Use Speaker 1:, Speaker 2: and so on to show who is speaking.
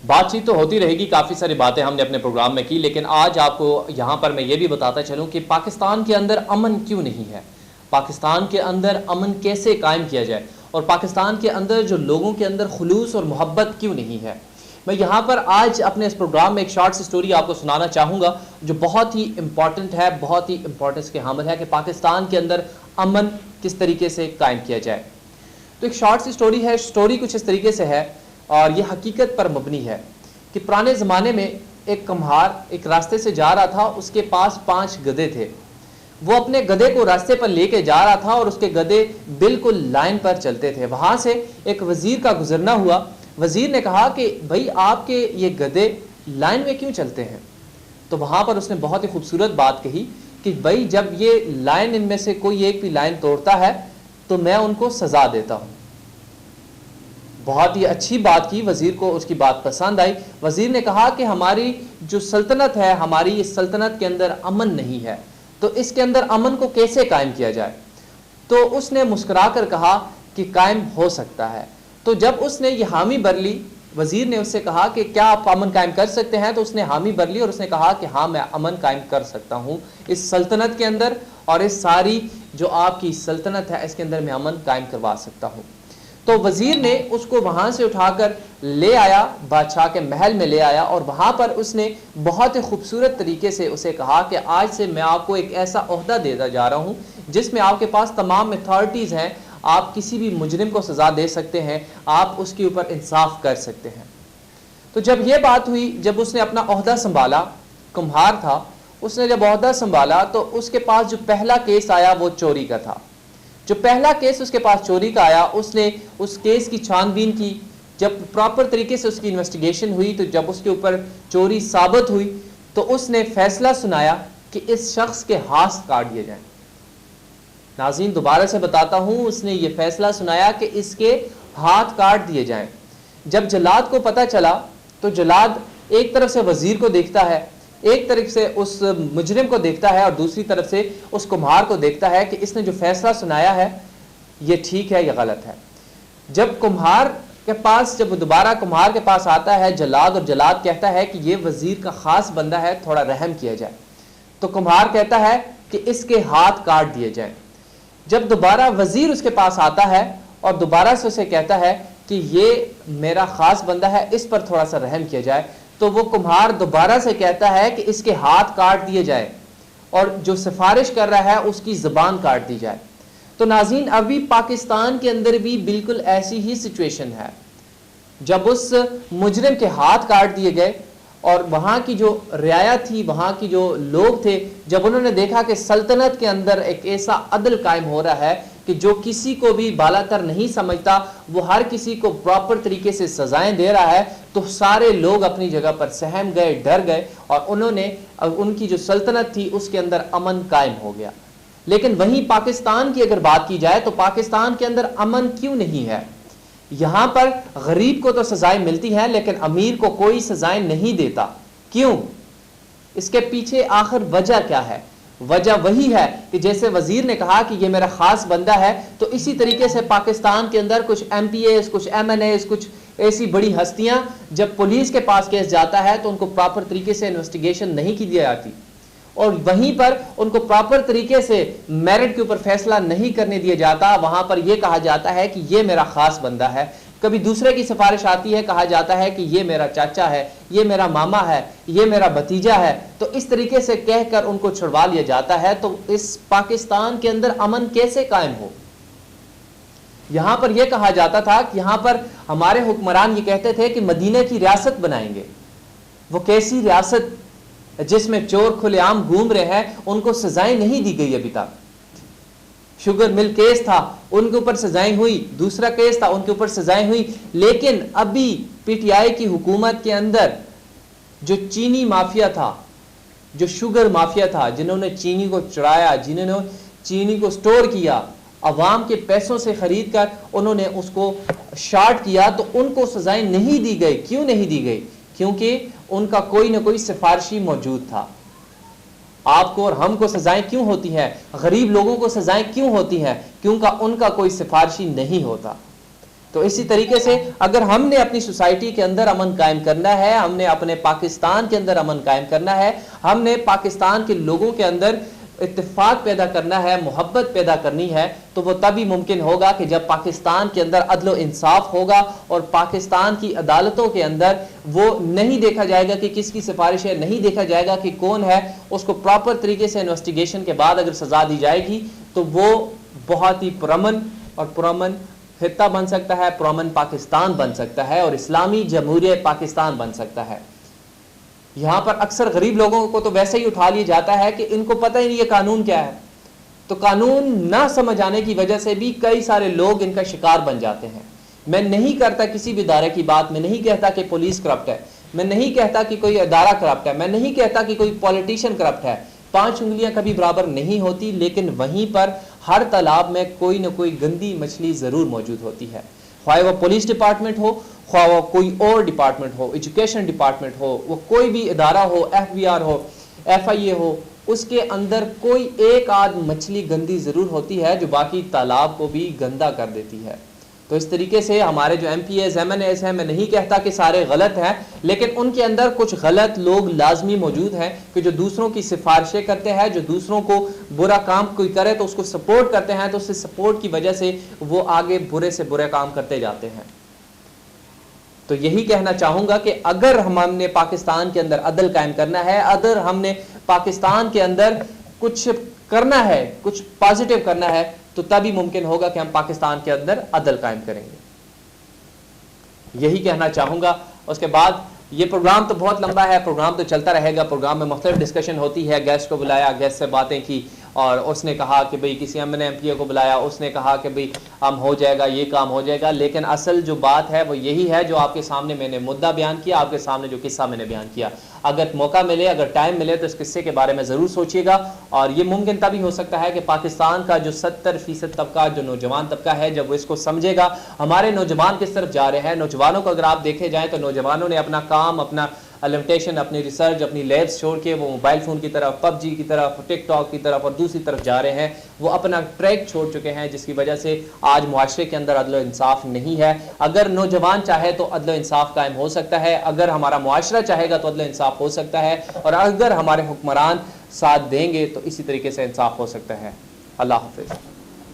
Speaker 1: बातचीत तो होती रहेगी, काफ़ी सारी बातें हमने अपने प्रोग्राम में की, लेकिन आज आपको यहाँ पर मैं ये भी बताता चलूँ कि पाकिस्तान के अंदर अमन क्यों नहीं है, पाकिस्तान के अंदर अमन कैसे कायम किया जाए, और पाकिस्तान के अंदर जो लोगों के अंदर खुलूस और मोहब्बत क्यों नहीं है। मैं यहाँ पर आज अपने इस प्रोग्राम में एक शॉर्ट सी स्टोरी आपको सुनाना चाहूँगा जो बहुत ही इंपॉर्टेंट है, बहुत ही इंपॉर्टेंस के हामिल है कि पाकिस्तान के अंदर अमन किस तरीके से कायम किया जाए। तो एक शॉर्ट सी स्टोरी है, स्टोरी कुछ इस तरीके से है और ये हकीकत पर मबनी है कि पुराने ज़माने में एक कम्हार एक रास्ते से जा रहा था, उसके पास 5 गधे थे। वो अपने गधे को रास्ते पर लेके जा रहा था और उसके गधे बिल्कुल लाइन पर चलते थे। वहाँ से एक वज़ीर का गुजरना हुआ। वज़ीर ने कहा कि भाई आपके ये गधे लाइन में क्यों चलते हैं? तो वहाँ पर उसने बहुत ही खूबसूरत बात कही कि भाई जब ये लाइन इनमें से कोई एक भी लाइन तोड़ता है तो मैं उनको सज़ा देता हूँ। बहुत ही अच्छी बात की, वज़ीर को उसकी बात पसंद आई। वज़ीर ने कहा कि हमारी जो सल्तनत है, हमारी इस सल्तनत के अंदर अमन नहीं है, तो इसके अंदर अमन को कैसे कायम किया जाए? तो उसने मुस्कुरा कर कहा कि कायम हो सकता है। तो जब उसने ये हामी भर ली, वज़ीर ने उससे कहा कि क्या आप अमन कायम कर सकते हैं? तो उसने हामी भर ली और उसने कहा कि हाँ मैं अमन कायम कर सकता हूँ इस सल्तनत के अंदर, और इस सारी जो आपकी सल्तनत है इसके अंदर मैं अमन कायम करवा सकता हूँ। तो वज़ीर ने उसको वहाँ से उठाकर ले आया, बादशाह के महल में ले आया, और वहाँ पर उसने बहुत ही खूबसूरत तरीके से उसे कहा कि आज से मैं आपको एक ऐसा ओहदा देता जा रहा हूँ जिसमें आपके पास तमाम अथॉरिटीज़ हैं, आप किसी भी मुजरिम को सज़ा दे सकते हैं, आप उसके ऊपर इंसाफ कर सकते हैं। तो जब ये बात हुई, जब उसने अपना ओहदा संभाला, कुम्हार था, उसने जब ओहदा संभाला तो उसके पास जो पहला केस आया वो चोरी का था। जो पहला केस उसके पास चोरी का आया, उसने उस केस की छानबीन की। जब प्रॉपर तरीके से उसकी इन्वेस्टिगेशन हुई, तो जब उसके ऊपर चोरी साबित हुई तो उसने फैसला सुनाया कि इस शख्स के हाथ काट दिए जाएं। नाज़रीन दोबारा से बताता हूं, उसने ये फैसला सुनाया कि इसके हाथ काट दिए जाएं। जब जल्लाद को पता चला तो जल्लाद एक तरफ से वज़ीर को देखता है, एक तरफ से उस मुजरिम को देखता है और दूसरी तरफ से उस कुम्हार को देखता है कि इसने जो फैसला सुनाया है ये ठीक है या गलत है। जब कुम्हार के पास, जब दोबारा कुम्हार के पास आता है जल्लाद, और जल्लाद कहता है कि ये वज़ीर का ख़ास बंदा है, थोड़ा रहम किया जाए, तो कुम्हार कहता है कि इसके हाथ काट दिए जाएं। जब दोबारा वज़ीर उसके पास आता है और दोबारा से उसे कहता है कि ये मेरा ख़ास बंदा है, इस पर थोड़ा सा रहम किया जाए, तो वो कुम्हार दोबारा से कहता है कि इसके हाथ काट दिए जाए और जो सिफारिश कर रहा है उसकी ज़बान काट दी जाए। तो नाज़रीन अभी पाकिस्तान के अंदर भी बिल्कुल ऐसी ही सिचुएशन है। जब उस मुजरिम के हाथ काट दिए गए और वहाँ की जो रियाया थी, वहाँ की जो लोग थे, जब उन्होंने देखा कि सल्तनत के अंदर एक ऐसा अदल कायम हो रहा है कि जो किसी को भी बालातर नहीं समझता, वो हर किसी को प्रॉपर तरीके से सजाएं दे रहा है, तो सारे लोग अपनी जगह पर सहम गए, डर गए, और उन्होंने उनकी जो सल्तनत थी उसके अंदर अमन कायम हो गया। लेकिन वहीं पाकिस्तान की अगर बात की जाए तो पाकिस्तान के अंदर अमन क्यों नहीं है? यहाँ पर गरीब को तो सजाएं मिलती हैं लेकिन अमीर को कोई सजाएं नहीं देता। क्यों? इसके पीछे आखिर वजह क्या है? वजह वही है कि जैसे वजीर ने कहा कि ये मेरा खास बंदा है, तो इसी तरीके से पाकिस्तान के अंदर कुछ MPAs, कुछ MNAs, कुछ ऐसी बड़ी हस्तियां जब पुलिस के पास केस जाता है तो उनको प्रॉपर तरीके से इन्वेस्टिगेशन नहीं की जाती, और वहीं पर उनको प्रॉपर तरीके से मेरिट के ऊपर फैसला नहीं करने दिया जाता। वहां पर यह कहा जाता है कि ये मेरा खास बंदा है। कभी दूसरे की सिफारिश आती है, कहा जाता है कि ये मेरा चाचा है, ये मेरा मामा है, ये मेरा भतीजा है, तो इस तरीके से कहकर उनको छुड़वा लिया जाता है। तो इस पाकिस्तान के अंदर अमन कैसे कायम हो? यहां पर यह कहा जाता था कि यहां पर हमारे हुक्मरान ये कहते थे कि मदीने की रियासत बनाएंगे। वो कैसी रियासत जिसमें चोर खुलेआम घूम रहे हैं, उनको सजाएं नहीं दी गई अभी तक। शुगर मिल केस था, उनके ऊपर सजाएं हुई, दूसरा केस था, उनके ऊपर सजाएं हुई, लेकिन अभी PTI की हुकूमत के अंदर जो चीनी माफिया था, जो शुगर माफिया था, जिन्होंने चीनी को चुराया, जिन्होंने चीनी को स्टोर किया, अवाम के पैसों से खरीद कर उन्होंने उसको शॉर्ट किया, तो उनको सजाएं नहीं दी गई। क्यों नहीं दी गई? क्योंकि उनका कोई ना कोई सिफारिशी मौजूद था। आपको और हमको सजाएं क्यों होती हैं? गरीब लोगों को सजाएं क्यों होती हैं? क्योंकि उनका कोई सिफारिशी नहीं होता। तो इसी तरीके से अगर हमने अपनी सोसाइटी के अंदर अमन कायम करना है, हमने अपने पाकिस्तान के अंदर अमन कायम करना है, हमने पाकिस्तान के लोगों के अंदर इत्तेफाक पैदा करना है, मोहब्बत पैदा करनी है, तो वो तभी मुमकिन होगा कि जब पाकिस्तान के अंदर अदल व इंसाफ होगा और पाकिस्तान की अदालतों के अंदर वो नहीं देखा जाएगा कि किसकी सिफारिश है, नहीं देखा जाएगा कि कौन है, उसको प्रॉपर तरीके से इन्वेस्टिगेशन के बाद अगर सजा दी जाएगी तो वो बहुत ही पुरअमन और पुरअमन खित्ता बन सकता है, पुरअमन पाकिस्तान बन सकता है और इस्लामी जमहूरियत पाकिस्तान बन सकता है। यहां पर अक्सर गरीब लोगों को तो वैसे ही उठा लिया जाता है कि इनको पता ही नहीं है कानून क्या है, तो कानून ना समझ आने की वजह से भी कई सारे लोग इनका शिकार बन जाते हैं। मैं नहीं करता किसी भी इदारे की बात, मैं नहीं कहता कि पुलिस करप्ट है, मैं नहीं कहता कि कोई अदारा करप्ट है, मैं नहीं कहता कि कोई पॉलिटिशियन करप्ट है, 5 उंगलियां कभी बराबर नहीं होती, लेकिन वहीं पर हर तालाब में कोई ना कोई गंदी मछली जरूर मौजूद होती है। ख्वाह वो पुलिस डिपार्टमेंट हो, ख्वाह वो कोई और डिपार्टमेंट हो, एजुकेशन डिपार्टमेंट हो, वो कोई भी इदारा हो, FBI हो, FIA हो, उसके अंदर कोई एक आध मछली गंदी जरूर होती है जो बाकी तालाब को भी गंदा कर देती है। तो इस तरीके से हमारे जो MPAs MNAs हैं, मैं नहीं कहता कि सारे गलत हैं, लेकिन उनके अंदर कुछ गलत लोग लाजमी मौजूद हैं कि जो दूसरों की सिफारिशें करते हैं, जो दूसरों को बुरा काम कोई करे तो उसको सपोर्ट करते हैं, तो उससे सपोर्ट की वजह से वो आगे बुरे से बुरे काम करते जाते हैं। तो यही कहना चाहूंगा कि अगर हमने पाकिस्तान के अंदर अदल कायम करना है, अगर हमने पाकिस्तान के अंदर कुछ करना है, कुछ पॉजिटिव करना है, तो तभी मुमकिन होगा कि हम पाकिस्तान के अंदर अदल कायम करेंगे। यही कहना चाहूंगा। उसके बाद ये प्रोग्राम तो बहुत लंबा है, प्रोग्राम तो चलता रहेगा, प्रोग्राम में मुख्तलिफ डिस्कशन होती है, गेस्ट को बुलाया, गेस्ट से बातें की और उसने कहा कि भाई किसी MNA MPA को बुलाया, उसने कहा कि भाई हम हो जाएगा, ये काम हो जाएगा, लेकिन असल जो बात है वो यही है जो आपके सामने मैंने मुद्दा बयान किया, आपके सामने जो किस्सा मैंने बयान किया। अगर मौका मिले, अगर टाइम मिले तो इस किस्से के बारे में ज़रूर सोचिएगा। और ये मुमकिन तभी हो सकता है कि पाकिस्तान का जो 70% तबका, जो नौजवान तबका है, जब वो इसको समझेगा। हमारे नौजवान किस तरफ जा रहे हैं, नौजवानों को अगर आप देखे जाएँ तो नौजवानों ने अपना काम, अपना लिमिटेशन, अपनी रिसर्च, अपनी लैब्स छोड़ के वो मोबाइल फ़ोन की तरफ, PUBG की तरफ, टिकटॉक की तरफ और दूसरी तरफ जा रहे हैं। वो अपना ट्रैक छोड़ चुके हैं, जिसकी वजह से आज मुआशरे के अंदर अदल इंसाफ नहीं है। अगर नौजवान चाहे तो अदल इंसाफ कायम हो सकता है, अगर हमारा मुआशरा चाहेगा तो अदल इंसाफ हो सकता है, और अगर हमारे हुक्मरान साथ देंगे तो इसी तरीके से इंसाफ हो सकता है। अल्लाह हाफिज़।